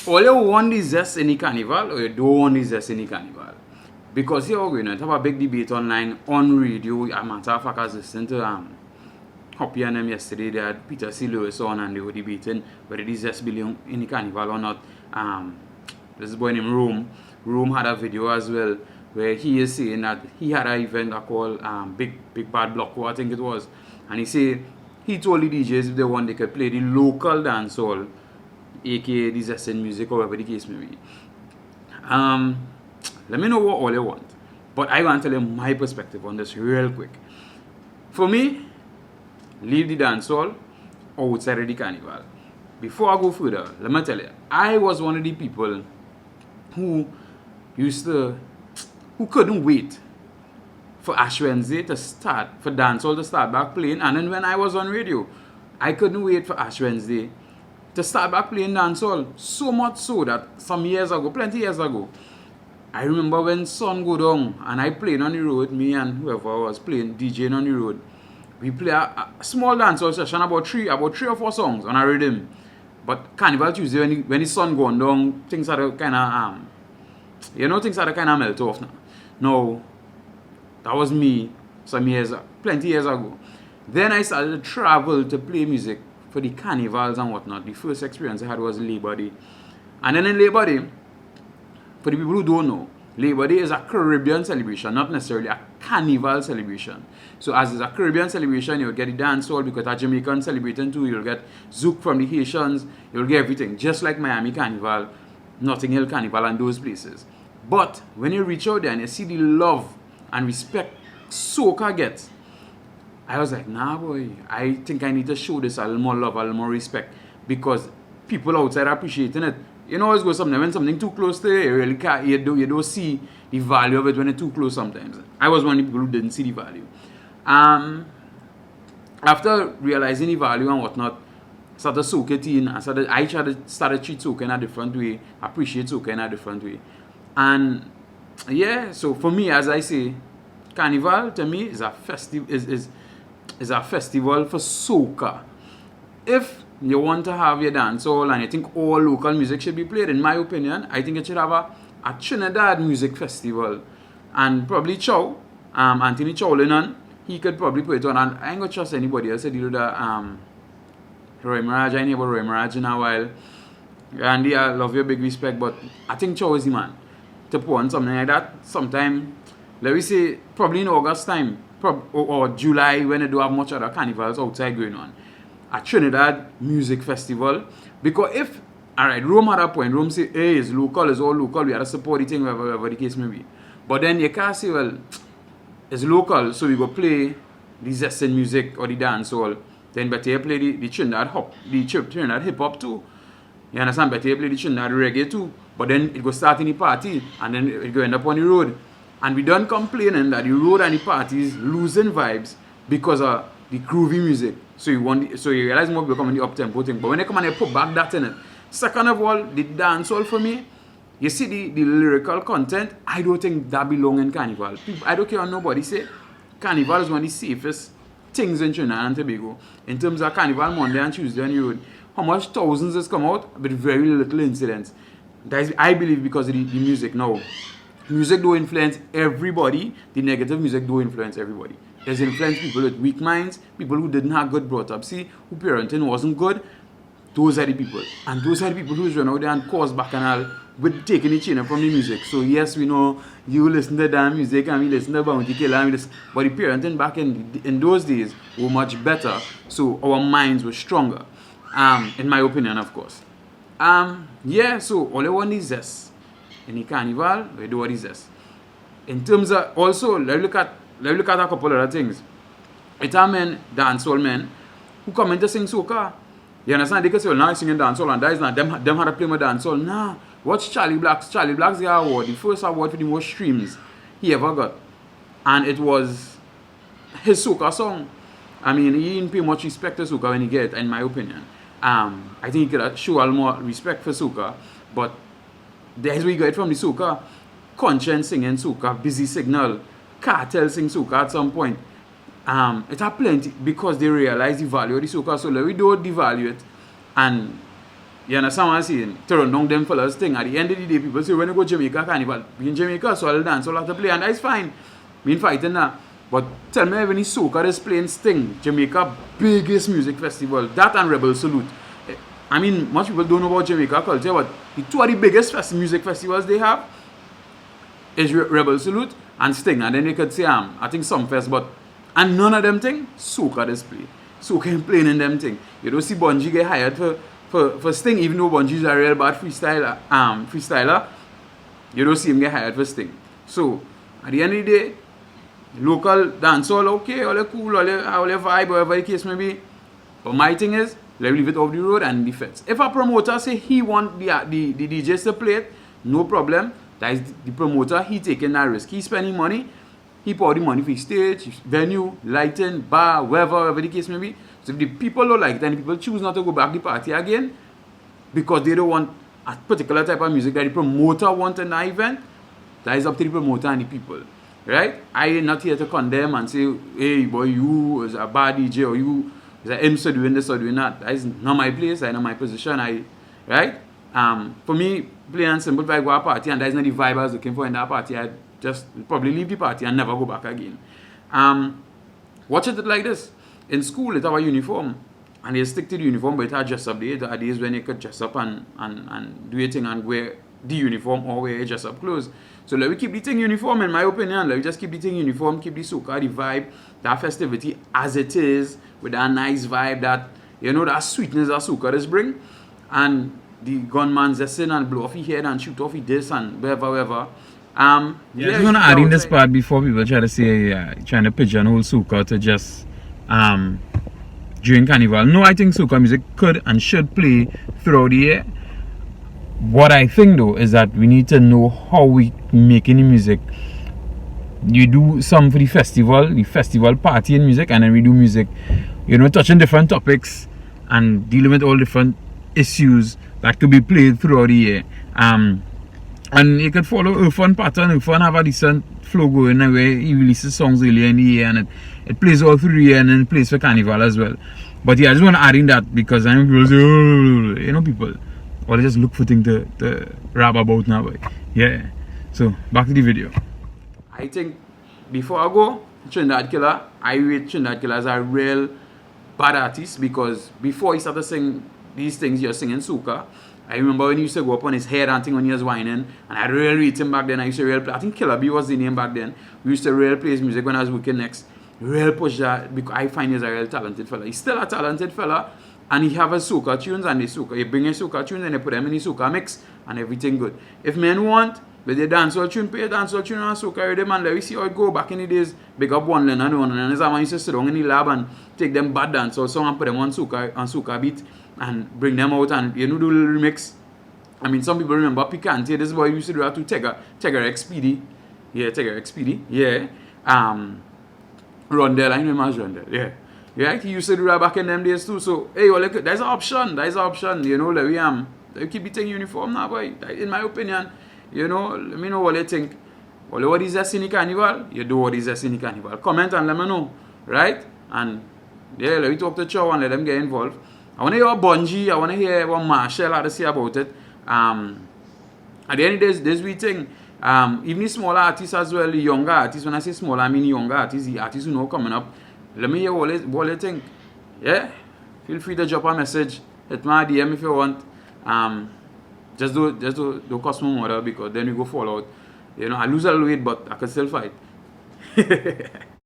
all you want is zest in the carnival, or you don't want is zest in the carnival. Because here we're going to have a big debate online, on radio. A matter of fact, I was listening to Hoppy and them yesterday. They had Peter C. Lewis on, and they were debating whether this zest belong in the carnival or not. This boy named Rome had a video as well where he is saying that he had an event called Big Bad Block, I think it was, and he told the DJs if they want they could play the local dancehall, aka the zest music, or whatever the case may be. Let me know what all you want, but I want to tell you my perspective on this real quick. For me, leave the dancehall outside of the carnival. Before I go further, let me tell you, I was one of the people who couldn't wait for Ash Wednesday to start, for dancehall to start back playing. And then when I was on radio, I couldn't wait for Ash Wednesday to start back playing dancehall. So much so that some years ago, plenty years ago, I remember when sun go down and I played on the road, me and whoever I was playing, DJing on the road. We play a small dancehall session, about three or four songs on a rhythm. But Carnival Tuesday, when the sun going down, things are kind of, things are kind of melt off now. No, that was me plenty years ago. Then I started to travel to play music for the carnivals and whatnot. The first experience I had was Labor Day. And then in Labor Day, for the people who don't know, Labor Day is a Caribbean celebration, not necessarily a carnival celebration. So as it's a Caribbean celebration, you'll get the dancehall because a Jamaican celebrating too. You'll get Zouk from the Haitians. You'll get everything, just like Miami Carnival, Notting Hill Carnival, and those places. But when you reach out there and you see the love and respect Soca gets, I was like, nah, boy, I think I need to show this a little more love, a little more respect, because people outside are appreciating it. You know, always go something when something too close to you, really can't, you don't see the value of it when it's too close sometimes. I was one of the people who didn't see the value. After realizing the value and whatnot, started soak it in. I started treat soca in a different way, appreciate soca in a different way. And yeah, so for me, as I say, Carnival to me is a is a festival for soca. If you want to have your dancehall and you think all local music should be played, in my opinion, I think it should have a Trnindad music festival. And probably Anthony Chow, he could probably put it on. And I ain't gonna trust anybody else to do that. Roy Mirage, I ain't about Roy Mirage in a while. Randy, I love your big respect, but I think Chow is the man to put on something like that sometime. Let me say, probably in August time, or July, when they don't have much other carnivals outside going on. A Trnindad music festival. Because if, alright, Rome had a point, Rome say, hey, it's local, it's all local, we have to support the thing, whatever the case may be. But then you can't say, well, it's local, so we go play the zest music or the dancehall. Then better you play the Trinidad hip hop too. You understand? Better you play the Trinidad reggae too. But then it go start in the party and then it go end up on the road. And we don't complaining that the road and the parties losing vibes because of the groovy music. So you realize more people come in the up tempo thing. But when they come and they put back that in it. Second of all, the dancehall for me, you see the lyrical content, I don't think that belong in Carnival. I don't care what nobody say. Carnival is one of the safest things in Trinidad and Tobago. In terms of Carnival Monday and Tuesday on the road, how much thousands has come out, but very little incidents. That is, I believe, because of the music now. Music do influence everybody. The negative music do influence everybody. There's influence people with weak minds, people who didn't have good brought up. See, who parenting wasn't good. Those are the people. And those are the people who run out there and cause bacchanal with taking the chain from the music. So yes, we know you listen to that music and we listen to Bounty Killer, but the parenting back in those days were much better. So our minds were stronger. In my opinion, of course. Yeah, so all I want is this. In the Carnival, we do what is this. In terms of, also, let's look at a couple other things. It's a men, dancehall men, who come in to sing soca. You understand? They can say, well, now I'm singing dancehall and that is not them how to play my dancehall. Nah, watch Charlie Black's. Charlie Black's got award, the first award for the most streams he ever got. And it was his soca song. I mean, he didn't pay much respect to soca when he get it, in my opinion. I think he could show a little more respect for soca, but there's where you got it from the soca. Conscience singing soca, Busy Signal, Cartel sing soca at some point. It have plenty because they realize the value of the soca, so we don't devalue it. And You understand what I'm saying? Turn down them fellas thing. At the end of the day, people say when you go Jamaica Carnival, in Jamaica, so I'll dance, so I'll have to play, and that's fine. Me ain't fighting that. But tell me when it's Soca is playing Sting, Jamaica biggest music festival, that and Rebel Salute. I mean, much people don't know about Jamaica culture, but the two of the biggest music festivals they have is Rebel Salute and Sting. And then they could say, I think some fest, but, and none of them thing, Soca display. Soca playing in them thing. You don't see Bungie get hired for Sting, even though Bungie is a real bad freestyler, you don't see him get hired for Sting. So, at the end of the day, local dancehall, okay, all cool, all vibe, whatever the case may be. But my thing is, let me leave it off the road and the fence. If a promoter say he want the DJs to play it, no problem. That is the promoter, he taking that risk. He spending money, he pour the money for his stage, venue, lighting, bar, whatever the case may be. So if the people don't like it and the people choose not to go back to the party again because they don't want a particular type of music that the promoter wants in that event, that is up to the promoter and the people. Right? I am not here to condemn and say, hey boy, you is a bad DJ or you is a MC doing this or doing that. That is not my place, that is not my position. Right? For me, plain and simple, if I go to a party and that is not the vibe I was looking for in that party, I just probably leave the party and never go back again. Watch it like this. In school, it have a uniform. And they stick to the uniform, but it has dress up day. There are days when you could dress up and do your thing and wear the uniform or wear dress up clothes. So let me keep the thing uniform, in my opinion. Let me just keep the thing uniform, keep the soca, the vibe, that festivity as it is, with that nice vibe, that, you know, that sweetness that soca does bring. And the gunman just in and blow off his head and shoot off his this and whatever. I just want to add in this part before people try to say, trying to pigeonhole soca to just during Carnival. No, I think soca music could and should play throughout the year. What I think though is that we need to know how we making the music. You do some for the festival party and music, and then we do music, you know, touching different topics and dealing with all different issues that could be played throughout the year. And you could follow a fun pattern, Irfan have a decent flow going where he releases songs earlier in the year and it plays all through the year and then plays for Carnival as well. But yeah, I just want to add in that because I know people say, oh, you know, people, or they just look for things to rap about now. But yeah, so back to the video. I think before I go, Trnindad Killer, I rate Trnindad Killer as a real bad artist because before he started singing these things, you're singing soca. I remember when he used to go up on his head and thing when he was whining, and I really rate him back then. I used to real play. I think Killer B was the name back then. We used to real play his music when I was working next. Real push that because I find he's a real talented fella. He's still a talented fella, and he have a soca tunes and the soca. You bring a soca tunes and you put them in the soca mix and everything good. If men want, but they dancehall tune, play a dancehall tune and soca rhythm, and let me see how it go. Back in the days, big up one and one, and as I used to sit down in the lab and take them bad dancehall song and put them on soca beat and bring them out and, you know, do a little remix. I mean, some people remember Picante. This boy used to do that to Tegger XPD. Yeah, Tegger XPD. Yeah. Rondell, I remember as Rondell. Yeah. Yeah, he used to do that back in them days too. So, hey, well, there's an option. There's an option. You know, let me keep it in uniform now, boy. In my opinion, you know, let me know what you think. Well, what is Zess in the Carnival? You do what is Zess in the Carnival. Comment and let me know. Right? And, yeah, let me talk to Chow and let them get involved. I want to hear what Bungie, I want to hear what Marshall had to say about it. At the end of this we thing, even the smaller artists as well, the younger artists, when I say smaller, I mean younger artists, the artists who know coming up, let me hear what you think. Yeah? Feel free to drop a message, hit my DM if you want. Just don't cost me more because then we go fall out. You know, I lose a little weight, but I can still fight.